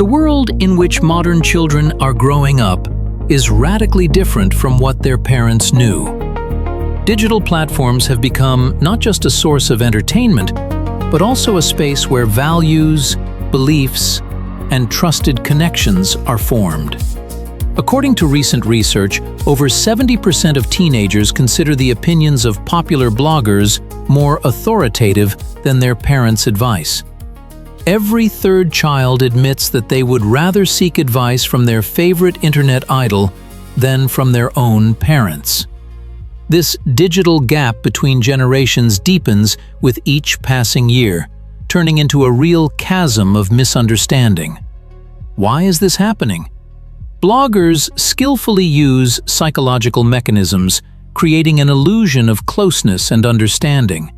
The world in which modern children are growing up is radically different from what their parents knew. Digital platforms have become not just a source of entertainment, but also a space where values, beliefs, and trusted connections are formed. According to recent research, over 70% of teenagers consider the opinions of popular bloggers more authoritative than their parents' advice. Every third child admits that they would rather seek advice from their favorite internet idol than from their own parents. This digital gap between generations deepens with each passing year, turning into a real chasm of misunderstanding. Why is this happening? Bloggers skillfully use psychological mechanisms, creating an illusion of closeness and understanding.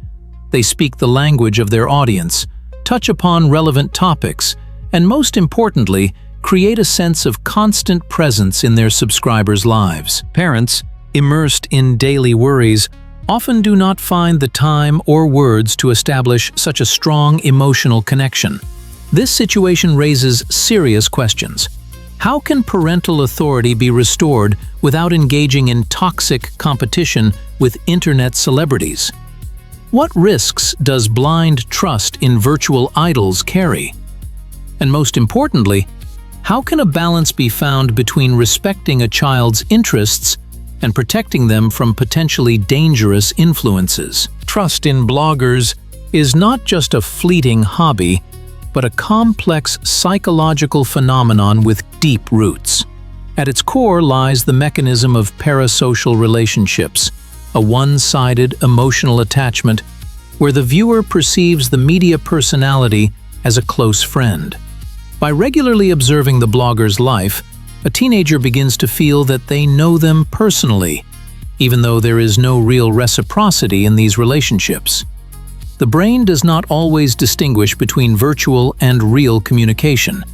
They speak the language of their audience, touch upon relevant topics, and most importantly, create a sense of constant presence in their subscribers' lives. Parents, immersed in daily worries, often do not find the time or words to establish such a strong emotional connection. This situation raises serious questions. How can parental authority be restored without engaging in toxic competition with internet celebrities? What risks does blind trust in virtual idols carry? And most importantly, how can a balance be found between respecting a child's interests and protecting them from potentially dangerous influences? Trust in bloggers is not just a fleeting hobby, but a complex psychological phenomenon with deep roots. At its core lies the mechanism of parasocial relationships, a one-sided emotional attachment where the viewer perceives the media personality as a close friend. By regularly observing the blogger's life, a teenager begins to feel that they know them personally, even though there is no real reciprocity in these relationships. The brain does not always distinguish between virtual and real communication,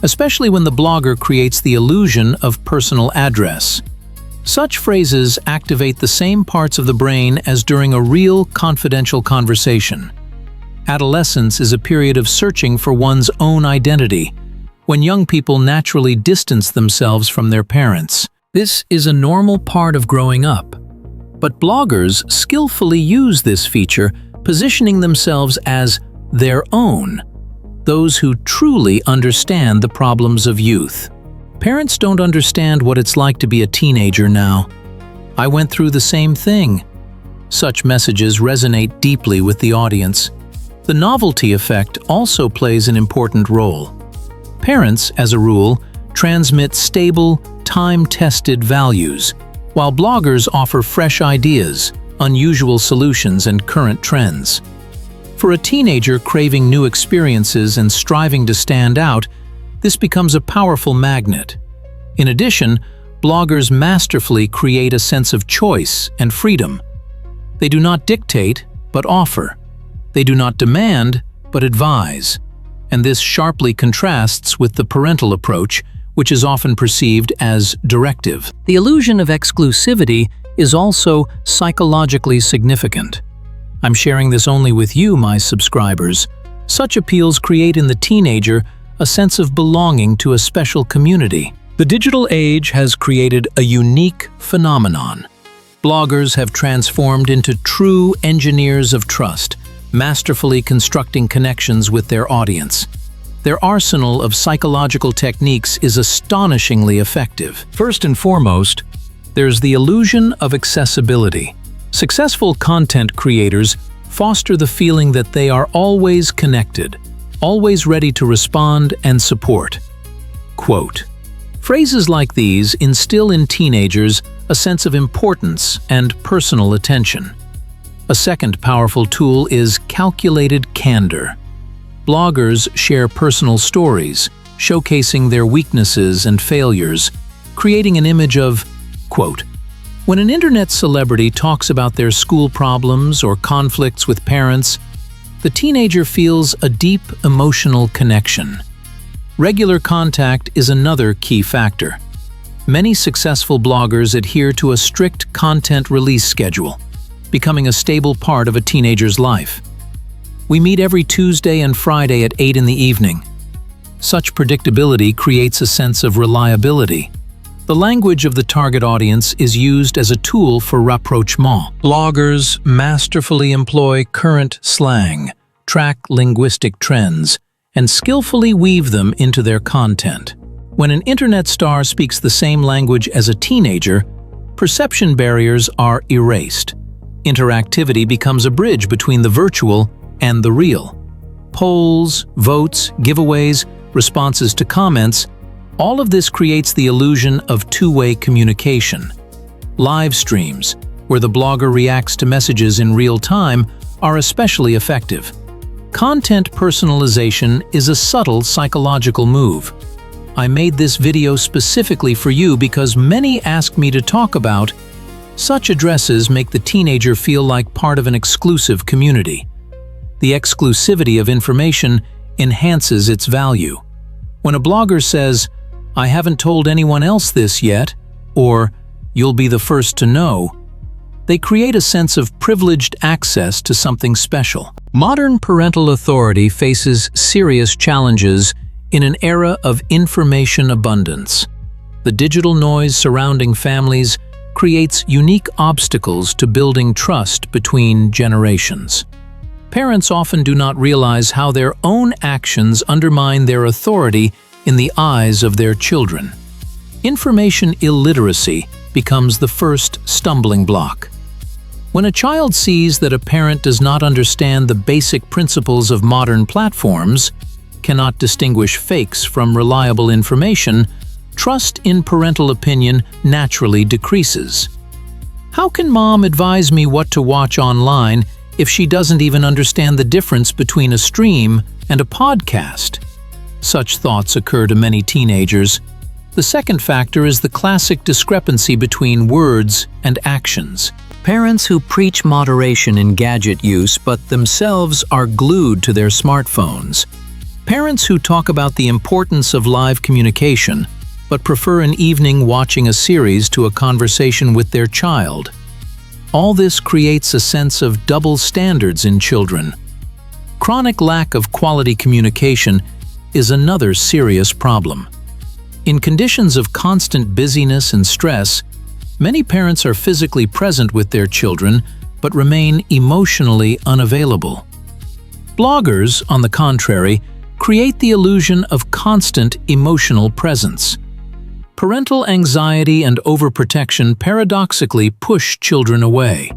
especially when the blogger creates the illusion of personal address. Such phrases activate the same parts of the brain as during a real, confidential conversation. Adolescence is a period of searching for one's own identity, when young people naturally distance themselves from their parents. This is a normal part of growing up. But bloggers skillfully use this feature, positioning themselves as their own, those who truly understand the problems of youth. Parents don't understand what it's like to be a teenager now. I went through the same thing. Such messages resonate deeply with the audience. The novelty effect also plays an important role. Parents, as a rule, transmit stable, time-tested values, while bloggers offer fresh ideas, unusual solutions, and current trends. For a teenager craving new experiences and striving to stand out, this becomes a powerful magnet. In addition, bloggers masterfully create a sense of choice and freedom. They do not dictate, but offer. They do not demand, but advise. And this sharply contrasts with the parental approach, which is often perceived as directive. The illusion of exclusivity is also psychologically significant. I'm sharing this only with you, my subscribers. Such appeals create in the teenager a sense of belonging to a special community. The digital age has created a unique phenomenon. Bloggers have transformed into true engineers of trust, masterfully constructing connections with their audience. Their arsenal of psychological techniques is astonishingly effective. First and foremost, there's the illusion of accessibility. Successful content creators foster the feeling that they are always connected, always ready to respond and support. Quote, phrases like these instill in teenagers a sense of importance and personal attention. A second powerful tool is calculated candor. Bloggers share personal stories, showcasing their weaknesses and failures, creating an image of, quote, when an internet celebrity talks about their school problems or conflicts with parents, the teenager feels a deep emotional connection. Regular contact is another key factor. Many successful bloggers adhere to a strict content release schedule, becoming a stable part of a teenager's life. We meet every Tuesday and Friday at 8 in the evening. Such predictability creates a sense of reliability. The language of the target audience is used as a tool for rapprochement. Bloggers masterfully employ current slang, track linguistic trends, and skillfully weave them into their content. When an internet star speaks the same language as a teenager, perception barriers are erased. Interactivity becomes a bridge between the virtual and the real. Polls, votes, giveaways, responses to comments, all of this creates the illusion of two-way communication. Live streams, where the blogger reacts to messages in real time, are especially effective. Content personalization is a subtle psychological move. I made this video specifically for you because many ask me to talk about. Such addresses make the teenager feel like part of an exclusive community. The exclusivity of information enhances its value. When a blogger says, "I haven't told anyone else this yet," or "you'll be the first to know," they create a sense of privileged access to something special. Modern parental authority faces serious challenges in an era of information abundance. The digital noise surrounding families creates unique obstacles to building trust between generations. Parents often do not realize how their own actions undermine their authority in the eyes of their children. Information illiteracy becomes the first stumbling block. When a child sees that a parent does not understand the basic principles of modern platforms, cannot distinguish fakes from reliable information, trust in parental opinion naturally decreases. How can mom advise me what to watch online if she doesn't even understand the difference between a stream and a podcast? Such thoughts occur to many teenagers. The second factor is the classic discrepancy between words and actions. Parents who preach moderation in gadget use but themselves are glued to their smartphones. Parents who talk about the importance of live communication but prefer an evening watching a series to a conversation with their child. All this creates a sense of double standards in children. Chronic lack of quality communication is another serious problem. In conditions of constant busyness and stress, many parents are physically present with their children but remain emotionally unavailable. Bloggers, on the contrary, create the illusion of constant emotional presence. Parental anxiety and overprotection paradoxically push children away.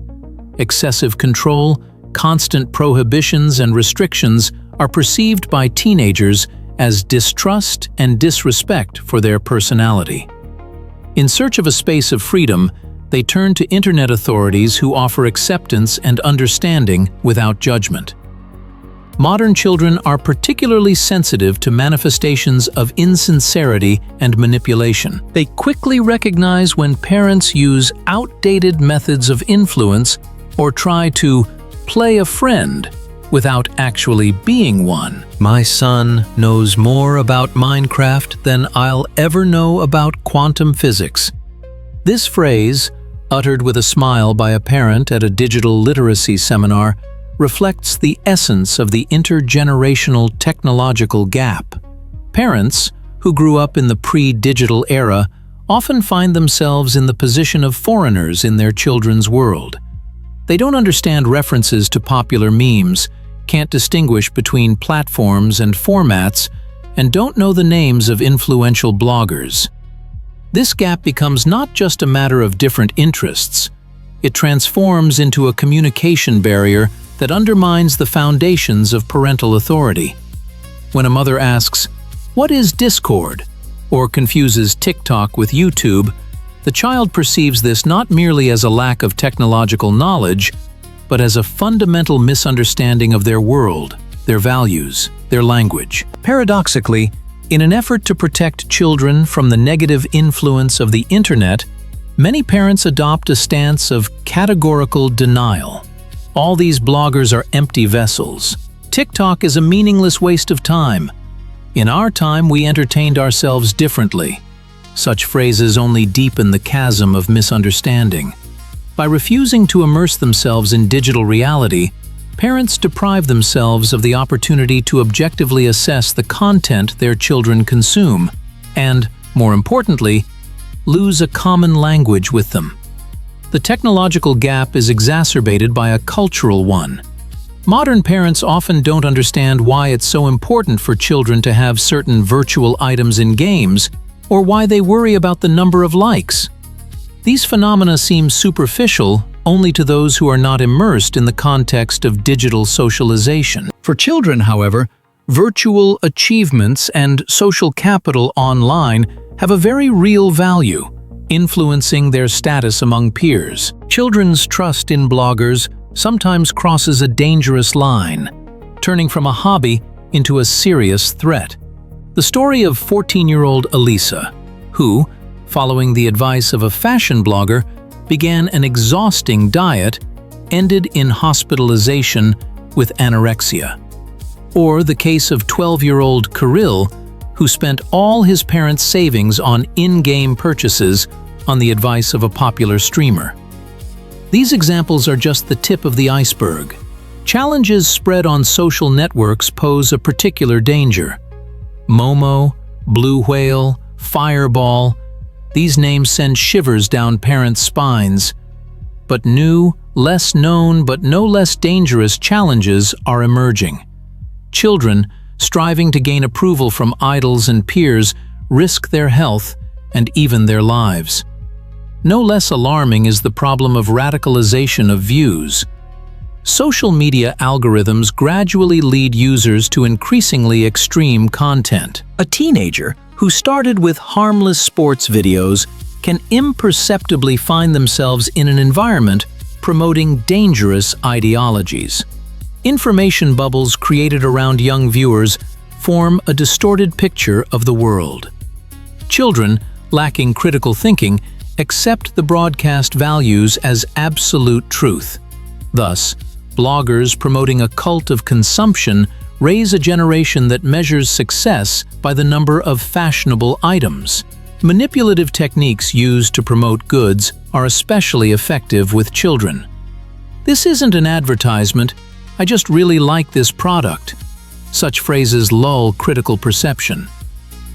Excessive control, constant prohibitions and restrictions are perceived by teenagers as distrust and disrespect for their personality. In search of a space of freedom, they turn to internet authorities who offer acceptance and understanding without judgment. Modern children are particularly sensitive to manifestations of insincerity and manipulation. They quickly recognize when parents use outdated methods of influence or try to play a friend without actually being one. My son knows more about Minecraft than I'll ever know about quantum physics. This phrase, uttered with a smile by a parent at a digital literacy seminar, reflects the essence of the intergenerational technological gap. Parents, who grew up in the pre-digital era, often find themselves in the position of foreigners in their children's world. They don't understand references to popular memes, can't distinguish between platforms and formats, and don't know the names of influential bloggers. This gap becomes not just a matter of different interests, it transforms into a communication barrier that undermines the foundations of parental authority. When a mother asks, "What is Discord?" or confuses TikTok with YouTube, the child perceives this not merely as a lack of technological knowledge, but as a fundamental misunderstanding of their world, their values, their language. Paradoxically, in an effort to protect children from the negative influence of the internet, many parents adopt a stance of categorical denial. All these bloggers are empty vessels. TikTok is a meaningless waste of time. In our time, we entertained ourselves differently. Such phrases only deepen the chasm of misunderstanding. By refusing to immerse themselves in digital reality, parents deprive themselves of the opportunity to objectively assess the content their children consume and, more importantly, lose a common language with them. The technological gap is exacerbated by a cultural one. Modern parents often don't understand why it's so important for children to have certain virtual items in games, or why they worry about the number of likes. These phenomena seem superficial only to those who are not immersed in the context of digital socialization. For children, however, virtual achievements and social capital online have a very real value, influencing their status among peers. Children's trust in bloggers sometimes crosses a dangerous line, turning from a hobby into a serious threat. The story of 14-year-old Elisa, who, following the advice of a fashion blogger, began an exhausting diet, ended in hospitalization with anorexia. Or the case of 12-year-old Kirill, who spent all his parents' savings on in-game purchases on the advice of a popular streamer. These examples are just the tip of the iceberg. Challenges spread on social networks pose a particular danger. Momo, Blue Whale, Fireball, these names send shivers down parents' spines. But new, less known but no less dangerous challenges are emerging. Children, striving to gain approval from idols and peers, risk their health and even their lives. No less alarming is the problem of radicalization of views. Social media algorithms gradually lead users to increasingly extreme content. A teenager who started with harmless sports videos can imperceptibly find themselves in an environment promoting dangerous ideologies. Information bubbles created around young viewers form a distorted picture of the world. Children, lacking critical thinking, accept the broadcast values as absolute truth. Thus, bloggers promoting a cult of consumption raise a generation that measures success by the number of fashionable items. Manipulative techniques used to promote goods are especially effective with children. "This isn't an advertisement, I just really like this product." Such phrases lull critical perception.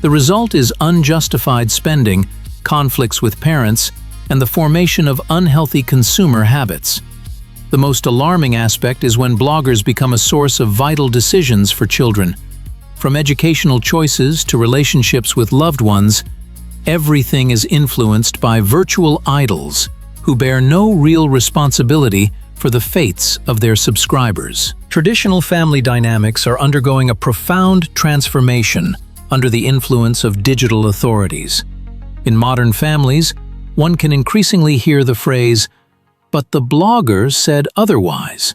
The result is unjustified spending, conflicts with parents, and the formation of unhealthy consumer habits. The most alarming aspect is when bloggers become a source of vital decisions for children. From educational choices to relationships with loved ones, everything is influenced by virtual idols who bear no real responsibility for the fates of their subscribers. Traditional family dynamics are undergoing a profound transformation under the influence of digital authorities. In modern families, one can increasingly hear the phrase, "But the blogger said otherwise."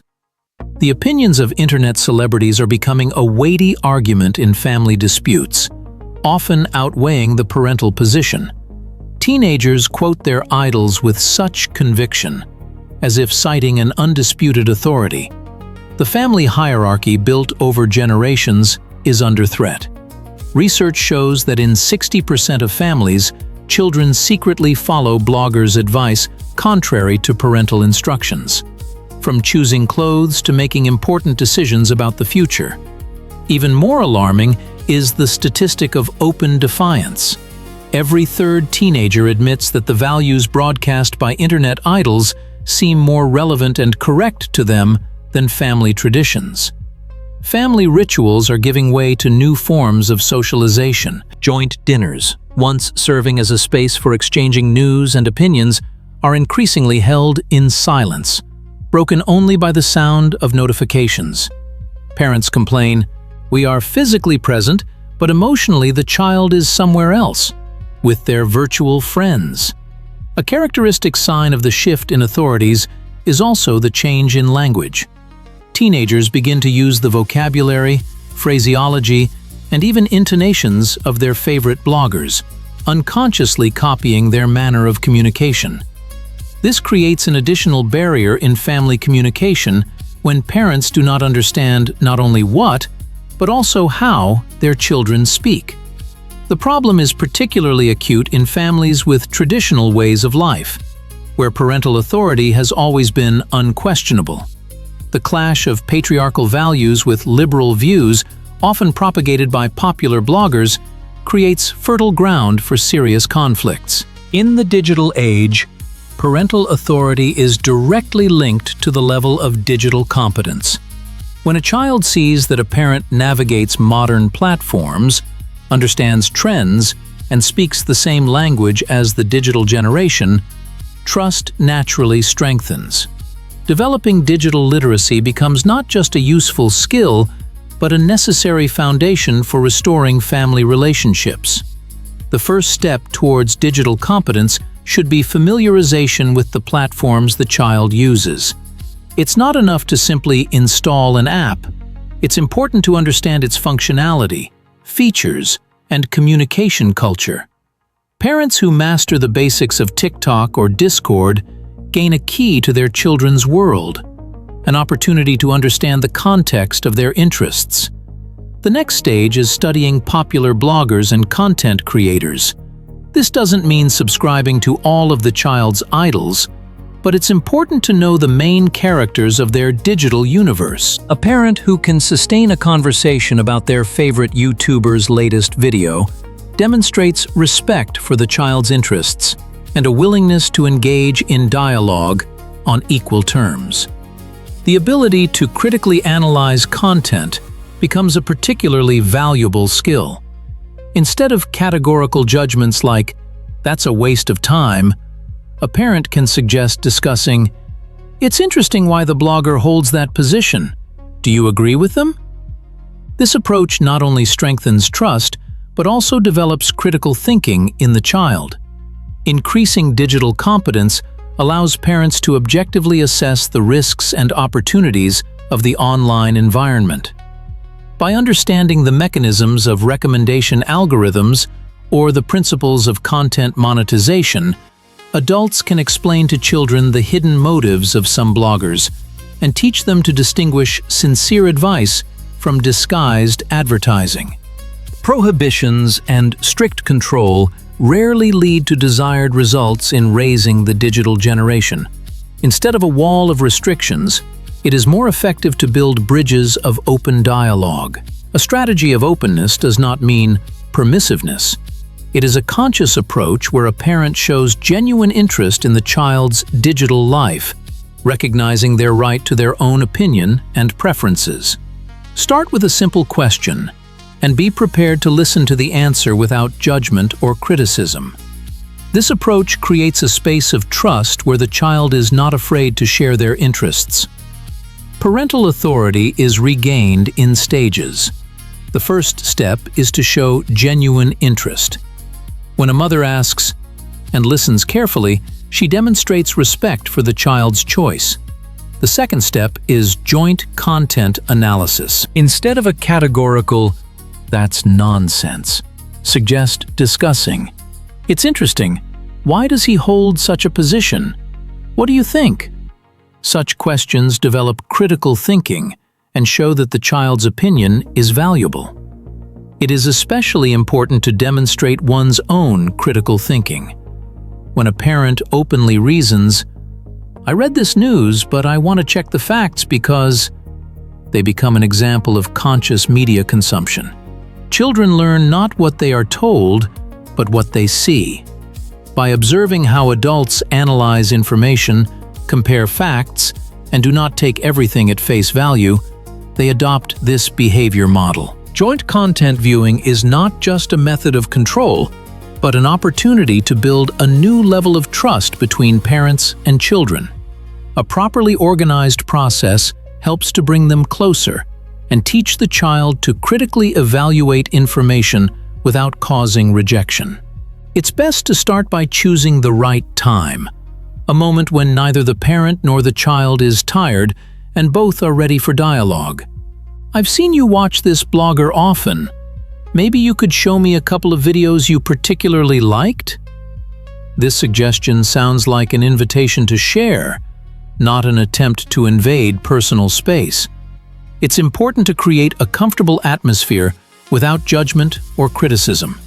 The opinions of internet celebrities are becoming a weighty argument in family disputes, often outweighing the parental position. Teenagers quote their idols with such conviction, as if citing an undisputed authority. The family hierarchy built over generations is under threat. Research shows that in 60% of families, children secretly follow bloggers' advice contrary to parental instructions, from choosing clothes to making important decisions about the future. Even more alarming is the statistic of open defiance. Every third teenager admits that the values broadcast by internet idols seem more relevant and correct to them than family traditions. Family rituals are giving way to new forms of socialization. Joint dinners, once serving as a space for exchanging news and opinions, are increasingly held in silence, broken only by the sound of notifications. Parents complain, "We are physically present, but emotionally the child is somewhere else, with their virtual friends." A characteristic sign of the shift in authorities is also the change in language. Teenagers begin to use the vocabulary, phraseology, and even intonations of their favorite bloggers, unconsciously copying their manner of communication. This creates an additional barrier in family communication when parents do not understand not only what, but also how their children speak. The problem is particularly acute in families with traditional ways of life, where parental authority has always been unquestionable. The clash of patriarchal values with liberal views, often propagated by popular bloggers, creates fertile ground for serious conflicts. In the digital age, parental authority is directly linked to the level of digital competence. When a child sees that a parent navigates modern platforms, understands trends, and speaks the same language as the digital generation, trust naturally strengthens. Developing digital literacy becomes not just a useful skill, but a necessary foundation for restoring family relationships. The first step towards digital competence should be familiarization with the platforms the child uses. It's not enough to simply install an app. It's important to understand its functionality, features, and communication culture. Parents who master the basics of TikTok or Discord gain a key to their children's world, an opportunity to understand the context of their interests. The next stage is studying popular bloggers and content creators. This doesn't mean subscribing to all of the child's idols, but it's important to know the main characters of their digital universe. A parent who can sustain a conversation about their favorite YouTuber's latest video demonstrates respect for the child's interests and a willingness to engage in dialogue on equal terms. The ability to critically analyze content becomes a particularly valuable skill. Instead of categorical judgments like, "That's a waste of time," a parent can suggest discussing, "It's interesting why the blogger holds that position. Do you agree with them?" This approach not only strengthens trust, but also develops critical thinking in the child. Increasing digital competence allows parents to objectively assess the risks and opportunities of the online environment. By understanding the mechanisms of recommendation algorithms or the principles of content monetization, adults can explain to children the hidden motives of some bloggers and teach them to distinguish sincere advice from disguised advertising. Prohibitions and strict control rarely lead to desired results in raising the digital generation. Instead of a wall of restrictions, it is more effective to build bridges of open dialogue. A strategy of openness does not mean permissiveness. It is a conscious approach where a parent shows genuine interest in the child's digital life, recognizing their right to their own opinion and preferences. Start with a simple question, and be prepared to listen to the answer without judgment or criticism. This approach creates a space of trust where the child is not afraid to share their interests. Parental authority is regained in stages. The first step is to show genuine interest. When a mother asks and listens carefully, she demonstrates respect for the child's choice. The second step is joint content analysis. Instead of a categorical, "That's nonsense," suggest discussing. "It's interesting. Why does he hold such a position? What do you think?" Such questions develop critical thinking and show that the child's opinion is valuable. It is especially important to demonstrate one's own critical thinking. When a parent openly reasons, "I read this news, but I want to check the facts because," they become an example of conscious media consumption. Children learn not what they are told, but what they see. By observing how adults analyze information, compare facts, and do not take everything at face value, they adopt this behavior model. Joint content viewing is not just a method of control, but an opportunity to build a new level of trust between parents and children. A properly organized process helps to bring them closer and teach the child to critically evaluate information without causing rejection. It's best to start by choosing the right time, a moment when neither the parent nor the child is tired and both are ready for dialogue. "I've seen you watch this blogger often. Maybe you could show me a couple of videos you particularly liked?" This suggestion sounds like an invitation to share, not an attempt to invade personal space. It's important to create a comfortable atmosphere without judgment or criticism.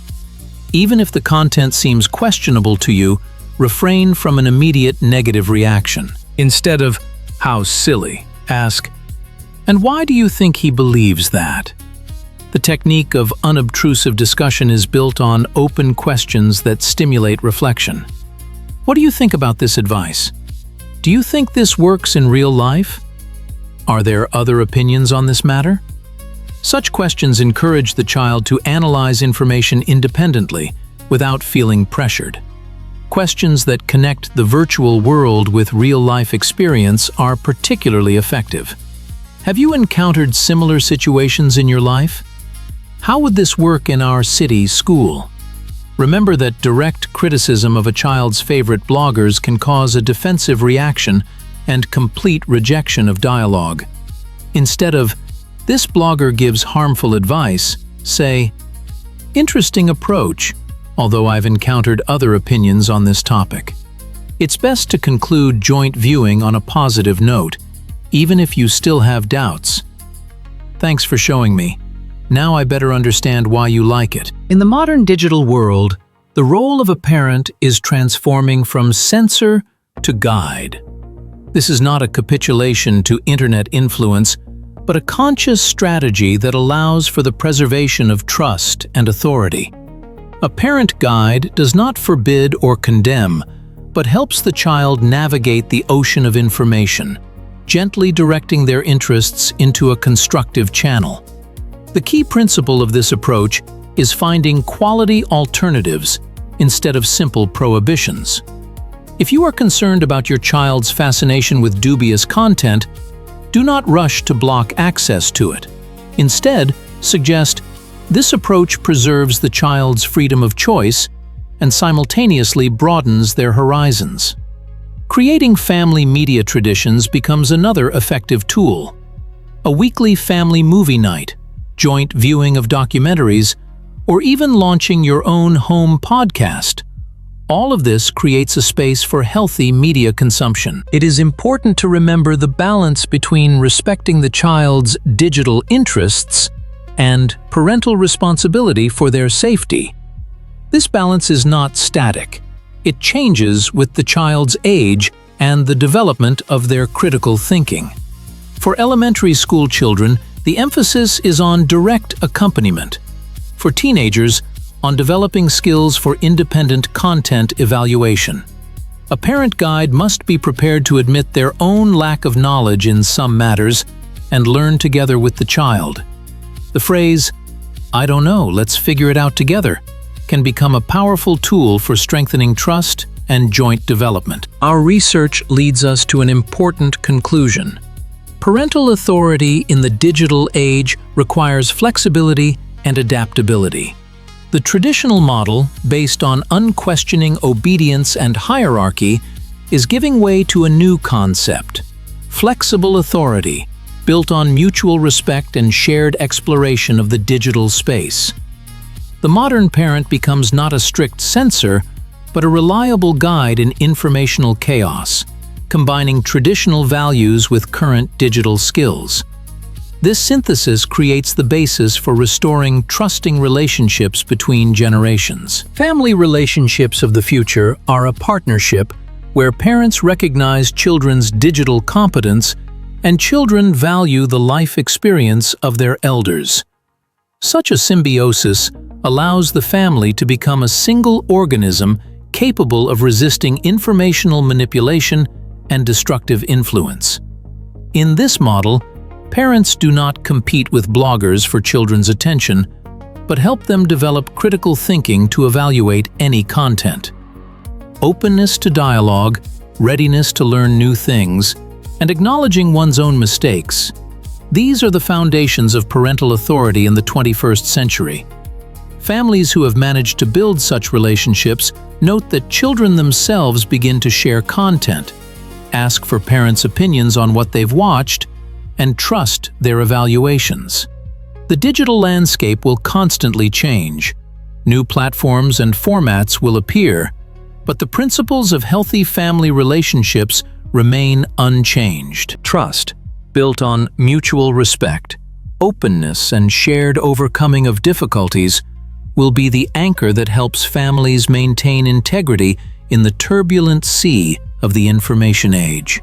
Even if the content seems questionable to you, refrain from an immediate negative reaction. Instead of, "How silly," Ask, "And why do you think he believes that?" The technique of unobtrusive discussion is built on open questions that stimulate reflection. What do you think about this advice? Do you think this works in real life? Are there other opinions on this matter? Such questions encourage the child to analyze information independently without feeling pressured. Questions that connect the virtual world with real-life experience are particularly effective. Have you encountered similar situations in your life? How would this work in our city school? Remember that direct criticism of a child's favorite bloggers can cause a defensive reaction and complete rejection of dialogue. Instead of, "This blogger gives harmful advice," say, "Interesting approach, although I've encountered other opinions on this topic." It's best to conclude joint viewing on a positive note, even if you still have doubts. Thanks for showing me. Now I better understand why you like it. In the modern digital world, the role of a parent is transforming from censor to guide. This is not a capitulation to internet influence, but a conscious strategy that allows for the preservation of trust and authority. A parent guide does not forbid or condemn, but helps the child navigate the ocean of information, gently directing their interests into a constructive channel. The key principle of this approach is finding quality alternatives instead of simple prohibitions. If you are concerned about your child's fascination with dubious content, do not rush to block access to it. Instead, suggest, "This approach preserves the child's freedom of choice and simultaneously broadens their horizons." Creating family media traditions becomes another effective tool. A weekly family movie night, joint viewing of documentaries, or even launching your own home podcast. All of this creates a space for healthy media consumption. It is important to remember the balance between respecting the child's digital interests and parental responsibility for their safety. This balance is not static. It changes with the child's age and the development of their critical thinking. For elementary school children, the emphasis is on direct accompaniment. For teenagers, on developing skills for independent content evaluation. A parent guide must be prepared to admit their own lack of knowledge in some matters and learn together with the child. The phrase, "I don't know, let's figure it out together," can become a powerful tool for strengthening trust and joint development. Our research leads us to an important conclusion. Parental authority in the digital age requires flexibility and adaptability. The traditional model, based on unquestioning obedience and hierarchy, is giving way to a new concept: flexible authority, built on mutual respect and shared exploration of the digital space. The modern parent becomes not a strict censor, but a reliable guide in informational chaos, combining traditional values with current digital skills. This synthesis creates the basis for restoring trusting relationships between generations. Family relationships of the future are a partnership where parents recognize children's digital competence and children value the life experience of their elders. Such a symbiosis allows the family to become a single organism capable of resisting informational manipulation and destructive influence. In this model, parents do not compete with bloggers for children's attention, but help them develop critical thinking to evaluate any content. Openness to dialogue, readiness to learn new things, and acknowledging one's own mistakes. These are the foundations of parental authority in the 21st century. Families who have managed to build such relationships note that children themselves begin to share content, ask for parents' opinions on what they've watched, and trust their evaluations. The digital landscape will constantly change. New platforms and formats will appear, but the principles of healthy family relationships remain unchanged. Trust, built on mutual respect, openness, and shared overcoming of difficulties, will be the anchor that helps families maintain integrity in the turbulent sea of the information age.